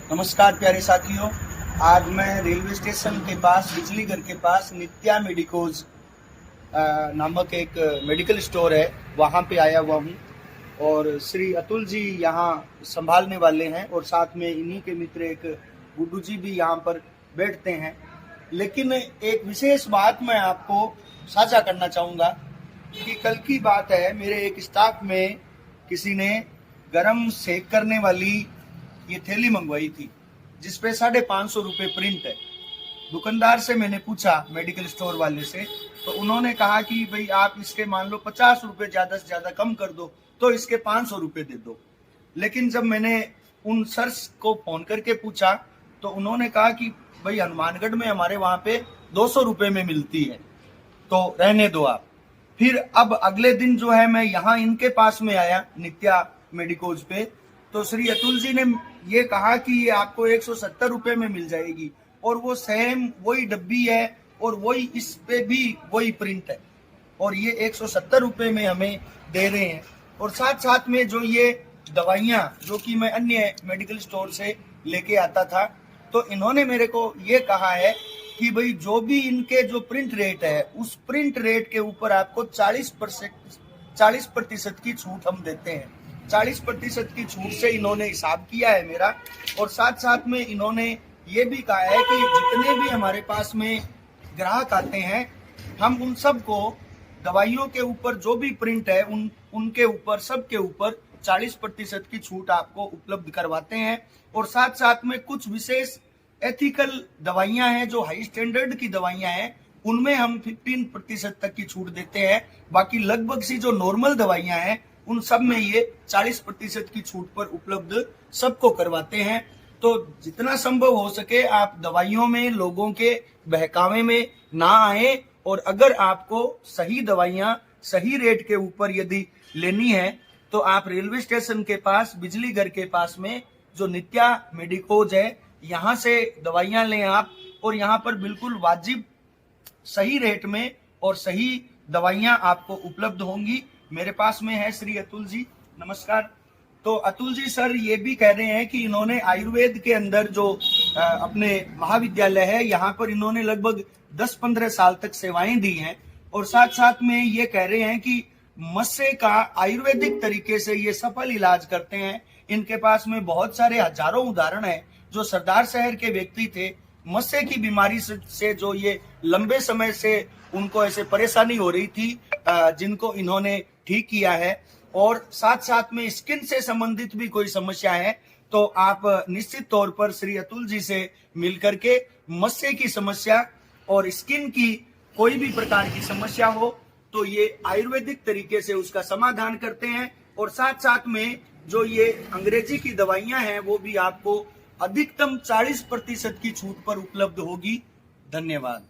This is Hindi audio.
नमस्कार प्यारे साथियों, आज मैं रेलवे स्टेशन के पास बिजली घर के पास नित्या मेडिकोज नामक एक मेडिकल स्टोर है, वहाँ पे आया हुआ हूँ और श्री अतुल जी यहाँ संभालने वाले हैं और साथ में इन्हीं के मित्र एक गुड्डू जी भी यहाँ पर बैठते हैं। लेकिन एक विशेष बात मैं आपको साझा करना चाहूँगा कि कल की बात है, मेरे एक स्टाफ में किसी ने गरम सेक करने वाली ये थैली मंगवाई थी जिसपे 550 रुपये प्रिंट है। दुकानदार से मैंने पूछा, मेडिकल स्टोर वाले से, तो उन्होंने कहा कि भाई आप इसके मान लो 50 रुपये ज्यादा से ज्यादा कम कर दो तो इसके 500 रुपये दे दो। लेकिन जब मैंने उन सर्स को फोन करके पूछा तो उन्होंने कहा कि भाई हनुमानगढ़ में हमारे वहां पे 200 रुपये में मिलती है, तो रहने दो आप। फिर अब अगले दिन जो है मैं यहाँ इनके पास में आया नित्या मेडिकोज पे, तो श्री अतुल जी ने ये कहा कि ये आपको 170 रुपये में मिल जाएगी और वो सेम वही डब्बी है और वही इस पे भी वही प्रिंट है और ये 170 रुपये में हमें दे रहे हैं। और साथ साथ में जो ये दवाइयाँ जो कि मैं अन्य मेडिकल स्टोर से लेके आता था, तो इन्होंने मेरे को ये कहा है कि भाई जो भी इनके जो प्रिंट रेट है उस प्रिंट रेट के ऊपर आपको 40% की छूट हम देते हैं। 40% की छूट से इन्होंने हिसाब किया है मेरा। और साथ साथ में इन्होंने ये भी कहा है कि जितने भी हमारे पास में ग्राहक आते हैं हम उन सब को दवाइयों के ऊपर जो भी प्रिंट है उनके ऊपर सबके ऊपर 40% की छूट आपको उपलब्ध करवाते हैं। और साथ साथ में कुछ विशेष एथिकल दवाइयां हैं जो हाई स्टैंडर्ड की दवाइयां हैं उनमें हम 15% तक की छूट देते हैं। बाकी लगभग सी जो नॉर्मल दवाइयां हैं उन सब में ये 40% की छूट पर उपलब्ध सबको करवाते हैं। तो जितना संभव हो सके आप दवाइयों में लोगों के बहकावे में ना आए और अगर आपको सही दवाइयां सही रेट के ऊपर यदि लेनी है तो आप रेलवे स्टेशन के पास बिजली घर के पास में जो नित्या मेडिकोज है यहाँ से दवाइयां लें आप, और यहाँ पर बिल्कुल वाजिब सही रेट में और सही दवाइयां आपको उपलब्ध होंगी। मेरे पास में है श्री अतुल जी, नमस्कार। तो अतुल जी सर ये भी कह रहे हैं कि इन्होंने आयुर्वेद के अंदर जो अपने महाविद्यालय है यहाँ पर इन्होंने लगभग 10-15 साल तक सेवाएं दी हैं और साथ साथ में ये कह रहे हैं कि मस्से का आयुर्वेदिक तरीके से ये सफल इलाज करते हैं। इनके पास में बहुत सारे हजारों उदाहरण है जो सरदार शहर के व्यक्ति थे, मस्से की बीमारी से जो ये लंबे समय से उनको ऐसे परेशानी हो रही थी, जिनको इन्होंने ठीक किया है। और साथ साथ में स्किन से संबंधित भी कोई समस्या है तो आप निश्चित तौर पर श्री अतुल जी से मिलकर के मस्से की समस्या और स्किन की कोई भी प्रकार की समस्या हो तो ये आयुर्वेदिक तरीके से उसका समाधान करते हैं। और साथ साथ में जो ये अंग्रेजी की दवाइयां हैं वो भी आपको अधिकतम 40% की छूट पर उपलब्ध होगी। धन्यवाद।